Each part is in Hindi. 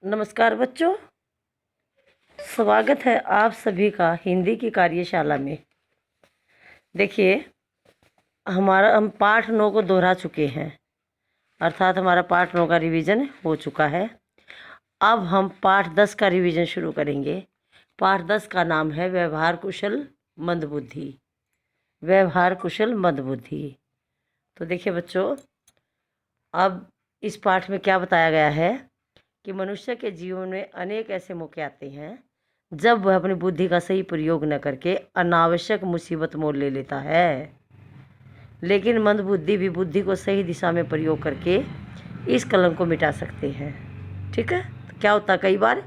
नमस्कार बच्चों, स्वागत है आप सभी का हिंदी की कार्यशाला में। देखिए, हम पाठ 9 को दोहरा चुके हैं, अर्थात हमारा पाठ 9 का रिवीजन हो चुका है। अब हम पाठ 10 का रिवीजन शुरू करेंगे। पाठ 10 का नाम है व्यवहार कुशल मंदबुद्धि। व्यवहार कुशल मंदबुद्धि। तो देखिए बच्चों, अब इस पाठ में क्या बताया गया है कि मनुष्य के जीवन में अनेक ऐसे मौके आते हैं जब वह अपनी बुद्धि का सही प्रयोग न करके अनावश्यक मुसीबत मोल ले लेता है। लेकिन मंदबुद्धि भी बुद्धि को सही दिशा में प्रयोग करके इस कलंक को मिटा सकते हैं। ठीक है, तो क्या होता है, कई बार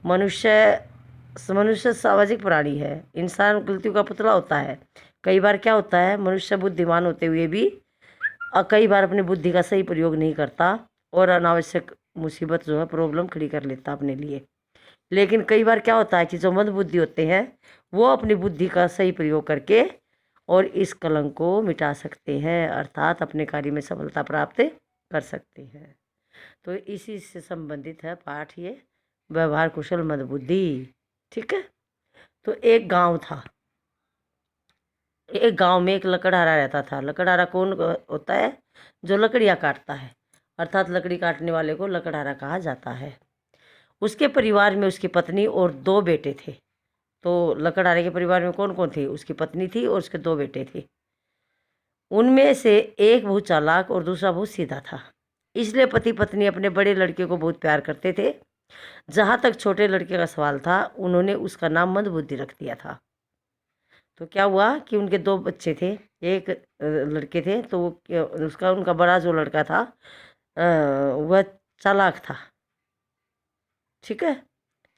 मनुष्य मनुष्य सामाजिक प्राणी है, इंसान गलतियों का पुतला होता है। कई बार क्या होता है, मनुष्य बुद्धिमान होते हुए भी कई बार अपनी बुद्धि का सही प्रयोग नहीं करता और अनावश्यक मुसीबत जो है, प्रॉब्लम खड़ी कर लेता अपने लिए। लेकिन कई बार क्या होता है कि जो मंद बुद्धि होते हैं वो अपनी बुद्धि का सही प्रयोग करके और इस कलंक को मिटा सकते हैं, अर्थात अपने कार्य में सफलता प्राप्त कर सकते हैं। तो इसी से संबंधित है पाठ ये, व्यवहार कुशल मंद बुद्धि। ठीक है, तो एक गांव था। एक गांव में एक लकड़हारा रहता था। लकड़हारा कौन होता है? जो लकड़ियाँ काटता है, अर्थात लकड़ी काटने वाले को लकड़हारा कहा जाता है। उसके परिवार में उसकी पत्नी और 2 बेटे थे। तो लकड़हारे के परिवार में कौन कौन थे? उसकी पत्नी थी और उसके 2 बेटे थे। उनमें से एक बहुत चालाक और दूसरा बहुत सीधा था। इसलिए पति पत्नी अपने बड़े लड़के को बहुत प्यार करते थे। जहाँ तक छोटे लड़के का सवाल था, उन्होंने उसका नाम मंदबुद्धि रख दिया था। तो क्या हुआ कि उनके 2 बच्चे थे, एक लड़के थे। तो उनका बड़ा जो लड़का था वह चालाक था, ठीक है,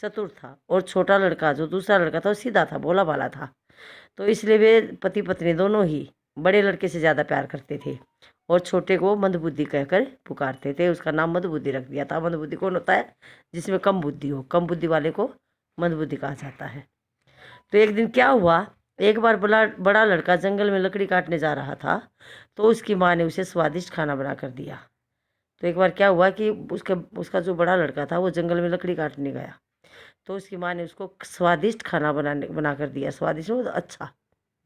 चतुर था। और छोटा लड़का जो दूसरा लड़का था वो सीधा था, भोला भाला था। तो इसलिए वे पति पत्नी दोनों ही बड़े लड़के से ज़्यादा प्यार करते थे और छोटे को मंदबुद्धि कहकर पुकारते थे। उसका नाम मंदबुद्धि रख दिया था। मंदबुद्धि कौन होता है? जिसमें कम बुद्धि हो। कम बुद्धि वाले को मंदबुद्धि कहा जाता है। तो एक दिन क्या हुआ, एक बार बड़ा लड़का जंगल में लकड़ी काटने जा रहा था। तो उसकी माँ ने उसे स्वादिष्ट खाना बना कर दिया। तो एक बार क्या हुआ कि उसका जो बड़ा लड़का था वो जंगल में लकड़ी काटने गया। तो उसकी माँ ने उसको स्वादिष्ट खाना बना कर दिया। स्वादिष्ट हो, अच्छा,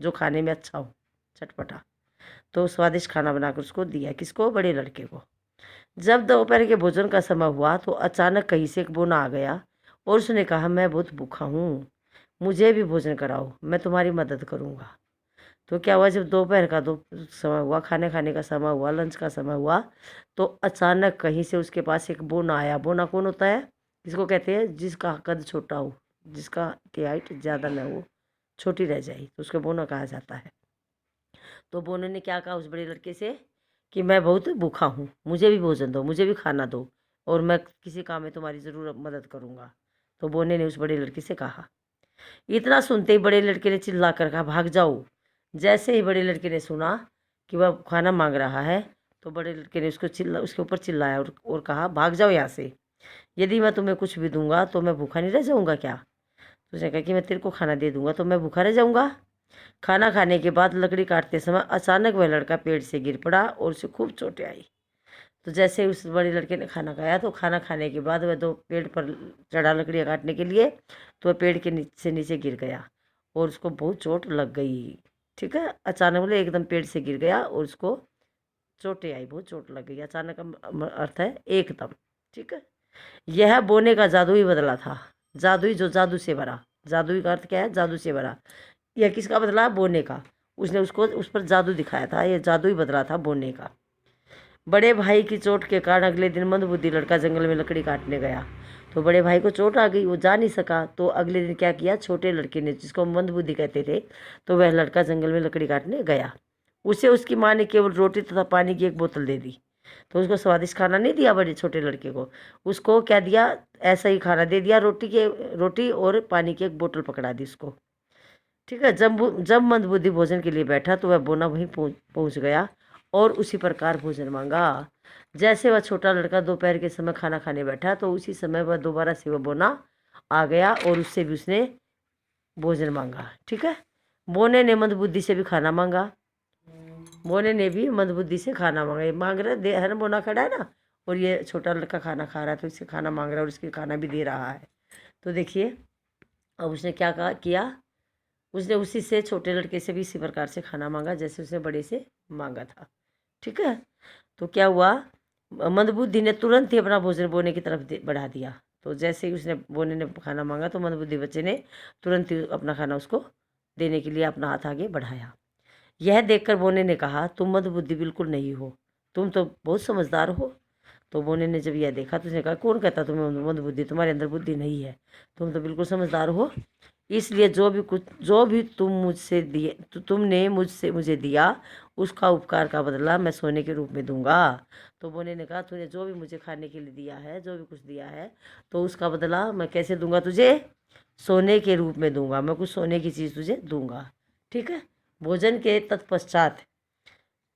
जो खाने में अच्छा हो, चटपटा। तो स्वादिष्ट खाना बनाकर उसको दिया। किसको? बड़े लड़के को। जब दोपहर के भोजन का समय हुआ तो अचानक कहीं से एक बोना आ गया और उसने कहा, मैं बहुत भूखा हूँ, मुझे भी भोजन कराओ, मैं तुम्हारी मदद करूँगा। तो क्या हुआ, जब दोपहर का दो समय हुआ, खाने खाने का समय हुआ, लंच का समय हुआ, तो अचानक कहीं से उसके पास एक बोना आया। बोना कौन होता है? किसको कहते हैं? जिसका कद छोटा हो, जिसका की हाइट ज़्यादा न हो, छोटी रह जाए, तो उसको बोना कहा जाता है। तो बोने ने क्या कहा उस बड़े लड़के से कि मैं बहुत भूखा हूँ, मुझे भी भोजन दो, मुझे भी खाना दो, और मैं किसी काम में तुम्हारी ज़रूर मदद करूँगा। तो बोने ने उस बड़े लड़के से कहा। इतना सुनते ही बड़े लड़के ने चिल्ला कर कहा, भाग जाओ। जैसे ही बड़े लड़के ने सुना कि वह खाना मांग रहा है, तो बड़े लड़के ने उसके ऊपर चिल्लाया और कहा, भाग जाओ यहाँ से। यदि मैं तुम्हें कुछ भी दूंगा तो मैं भूखा नहीं रह जाऊंगा क्या? तो उसने कहा कि मैं तेरे को खाना दे दूंगा तो मैं भूखा रह जाऊंगा? खाना खाने के बाद लकड़ी काटते समय अचानक वह लड़का पेड़ से गिर पड़ा और उसे खूब चोटें आई। तो जैसे ही उस बड़े लड़के ने खाना खाया, तो खाना खाने के बाद वह 2 पेड़ पर चढ़ा लकड़ियाँ काटने के लिए, तो वह पेड़ के नीचे नीचे गिर गया और उसको बहुत चोट लग गई। ठीक है, अचानक बोले एकदम पेड़ से गिर गया और उसको चोटें आई, बहुत चोट लग गई। अचानक का अर्थ है एकदम। ठीक है, यह बोने का जादुई बदला था। जादुई, जो जादू से भरा। जादुई का अर्थ क्या है? जादू से भरा। यह किसका बदला? बोने का। उसने उसको उस पर जादू दिखाया था, यह जादुई बदला था बोने का। बड़े भाई की चोट के कारण अगले दिन मंदबुद्धि लड़का जंगल में लकड़ी काटने गया। तो बड़े भाई को चोट आ गई, वो जा नहीं सका। तो अगले दिन क्या किया, छोटे लड़के ने, जिसको मंदबुद्धि कहते थे, तो वह लड़का जंगल में लकड़ी काटने गया। उसे उसकी माँ ने केवल रोटी तथा पानी की एक बोतल दे दी। तो उसको स्वादिष्ट खाना नहीं दिया बड़े छोटे लड़के को, उसको क्या दिया? ऐसा ही खाना दे दिया, रोटी और पानी की एक बोतल पकड़ा दी उसको। ठीक है, जब मंदबुद्धि भोजन के लिए बैठा तो वह बोना वहीं पहुंच गया और उसी प्रकार भोजन मांगा। जैसे वह छोटा लड़का दोपहर के समय खाना खाने बैठा, तो उसी समय वह दोबारा से वह बोना आ गया और उससे भी उसने भोजन मांगा। ठीक है, बोने ने मंदबुद्धि से भी खाना मांगा। बोने ने भी मंदबुद्धि से खाना मांगा। ये मांग रहे, हर बोना खड़ा है ना, और ये छोटा लड़का खाना खा रहा है तो इससे खाना मांग रहा है और इसके खाना भी दे रहा है। तो देखिए अब उसने क्या किया, उसने उसी से छोटे लड़के से भी इसी प्रकार से खाना मांगा जैसे उसने बड़े से मांगा था। ठीक है, तो क्या हुआ, मंदबुद्धि ने तुरंत ही अपना भोजन बोने की तरफ बढ़ा दिया। तो जैसे ही उसने बोने ने खाना मांगा तो मंदबुद्धि बच्चे ने तुरंत ही अपना खाना उसको देने के लिए अपना हाथ आगे बढ़ाया। यह देखकर बोने ने कहा, तुम मंदबुद्धि बिल्कुल नहीं हो, तुम तो बहुत समझदार हो। तो बोने ने जब यह देखा तो उसने कहा, कौन कहता तुम्हें मंदबुद्धि, तुम्हारे अंदर बुद्धि नहीं है, तुम तो बिल्कुल समझदार हो। इसलिए जो भी तुम मुझसे दिए, तुमने मुझे दिया, उसका उपकार का बदला मैं सोने के रूप में दूंगा। तो बोने ने कहा, तूने जो भी मुझे खाने के लिए दिया है, जो भी कुछ दिया है, तो उसका बदला मैं कैसे दूंगा तुझे, सोने के रूप में दूंगा, मैं कुछ सोने की चीज़ तुझे दूंगा। ठीक है। भोजन के तत्पश्चात,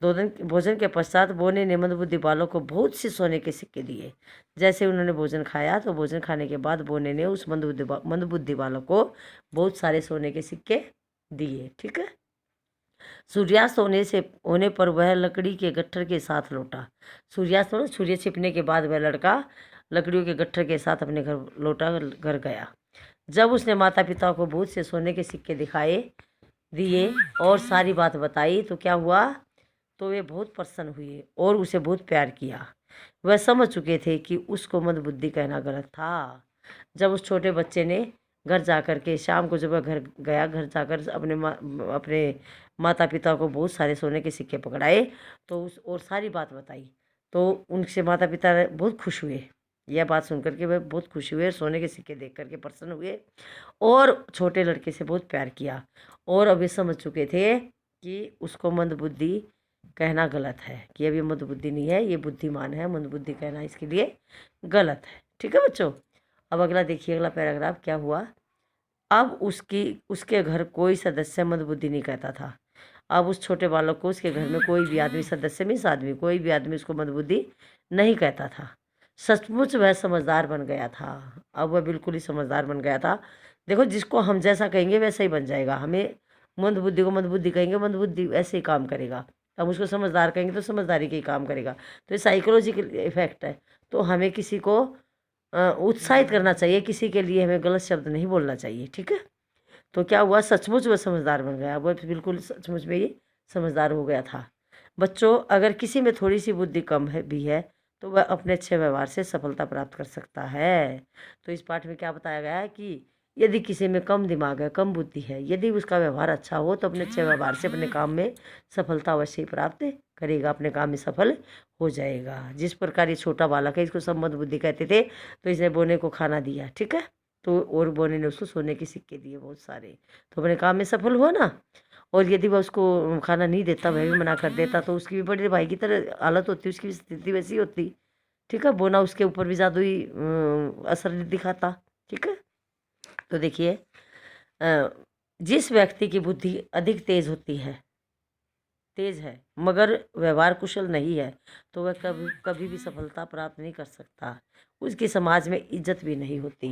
2 दिन भोजन के पश्चात बोने ने मंदबुद्धि बालक को बहुत से सोने के सिक्के दिए। जैसे उन्होंने भोजन खाया तो भोजन खाने के बाद बोने ने उस मंदबुद्धि बालक को बहुत सारे सोने के सिक्के दिए। ठीक है। सूर्यास्त होने पर वह लकड़ी के गट्ठर के साथ लौटा। सूर्यास्त होने, सूर्य छिपने के बाद वह लड़का लकड़ियों के गट्ठर के साथ अपने घर लौटा, घर गया। जब उसने माता पिता को बहुत से सोने के सिक्के दिए और सारी बात बताई तो क्या हुआ, तो वे बहुत प्रसन्न हुए और उसे बहुत प्यार किया। वह समझ चुके थे कि उसको मंदबुद्धि कहना गलत था। जब उस छोटे बच्चे ने घर जाकर के, शाम को जब वह घर गया, घर जाकर अपने माता पिता को बहुत सारे सोने के सिक्के पकड़ाए तो और सारी बात बताई, तो उनसे माता पिता बहुत खुश हुए। यह बात सुनकर के वह बहुत खुश हुए, सोने के सिक्के देख करके प्रसन्न हुए और छोटे लड़के से बहुत प्यार किया। और अब ये समझ चुके थे कि उसको मंदबुद्धि कहना गलत है, कि अब ये मंदबुद्धि नहीं है, ये बुद्धिमान है, मंदबुद्धि कहना इसके लिए गलत है। ठीक है बच्चों। अब अगला देखिए, अगला पैराग्राफ क्या हुआ। अब उसके घर कोई सदस्य मंदबुद्धि नहीं कहता था। अब उस छोटे बालक को उसके घर में कोई भी आदमी, सदस्य मीन्स आदमी, कोई भी आदमी उसको मंदबुद्धि नहीं कहता था। सचमुच वह समझदार बन गया था। अब वह बिल्कुल ही समझदार बन गया था। देखो, जिसको हम जैसा कहेंगे वैसा ही बन जाएगा। हमें मंदबुद्धि को मंदबुद्धि कहेंगे, मंदबुद्धि ऐसे ही काम करेगा। हम उसको समझदार कहेंगे तो समझदारी के ही काम करेगा। तो ये साइकोलॉजिकल इफेक्ट है। तो हमें किसी को उत्साहित करना चाहिए, किसी के लिए हमें गलत शब्द नहीं बोलना चाहिए। ठीक है। तो क्या हुआ, सचमुच वह समझदार बन गया। वह बिल्कुल सचमुच में ही समझदार हो गया था। बच्चों, अगर किसी में थोड़ी सी बुद्धि कम भी है तो वह अपने अच्छे व्यवहार से सफलता प्राप्त कर सकता है। तो इस पाठ में क्या बताया गया है कि यदि किसी में कम दिमाग है, कम बुद्धि है, यदि उसका व्यवहार अच्छा हो तो अपने अच्छे व्यवहार से अपने काम में सफलता अवश्य ही प्राप्त करेगा, अपने काम में सफल हो जाएगा। जिस प्रकार ये छोटा बालक है, इसको सब मंदबुद्धि कहते थे, तो इसने बोने को खाना दिया। ठीक है। तो और बोने ने उसको सोने के सिक्के दिए बहुत सारे, तो अपने काम में सफल हुआ ना। और यदि वह उसको खाना नहीं देता, वह भी मना कर देता, तो उसकी भी बड़े भाई की तरह हालत होती, उसकी भी स्थिति वैसी होती। ठीक है। बोना उसके ऊपर भी जादुई असर नहीं दिखाता। ठीक है। तो देखिए, जिस व्यक्ति की बुद्धि अधिक तेज है मगर व्यवहार कुशल नहीं है तो वह कभी भी सफलता प्राप्त नहीं कर सकता, उसकी समाज में इज्जत भी नहीं होती।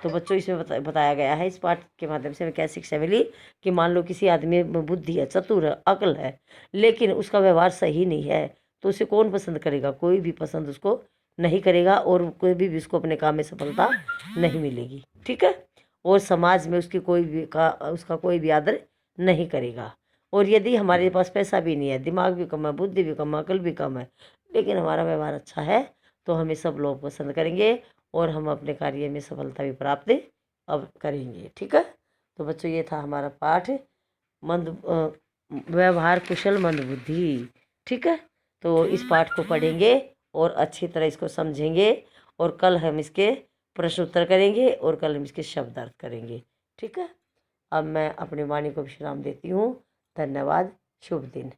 तो बच्चों, इसमें बताया गया है, इस पाठ के माध्यम से हमें क्या शिक्षा मिली कि मान लो किसी आदमी में बुद्धि है, चतुर है, अक्ल है, लेकिन उसका व्यवहार सही नहीं है तो उसे कौन पसंद करेगा, कोई भी पसंद उसको नहीं करेगा और कोई भी उसको अपने काम में सफलता नहीं मिलेगी। ठीक है। और समाज में उसका कोई भी आदर नहीं करेगा। और यदि हमारे पास पैसा भी नहीं है, दिमाग भी कम है, बुद्धि भी कम है, अकल भी कम है, लेकिन हमारा व्यवहार अच्छा है तो हमें सब लोग पसंद करेंगे और हम अपने कार्य में सफलता भी प्राप्त अब करेंगे। ठीक है। तो बच्चों, ये था हमारा पाठ व्यवहार कुशल मंदबुद्धि। ठीक है। तो इस पाठ को पढ़ेंगे और अच्छी तरह इसको समझेंगे और कल हम इसके प्रश्न उत्तर करेंगे और कल हम इसके शब्दार्थ करेंगे। ठीक है। अब मैं अपनी वाणी को विश्राम देती हूँ। धन्यवाद। शुभ दिन।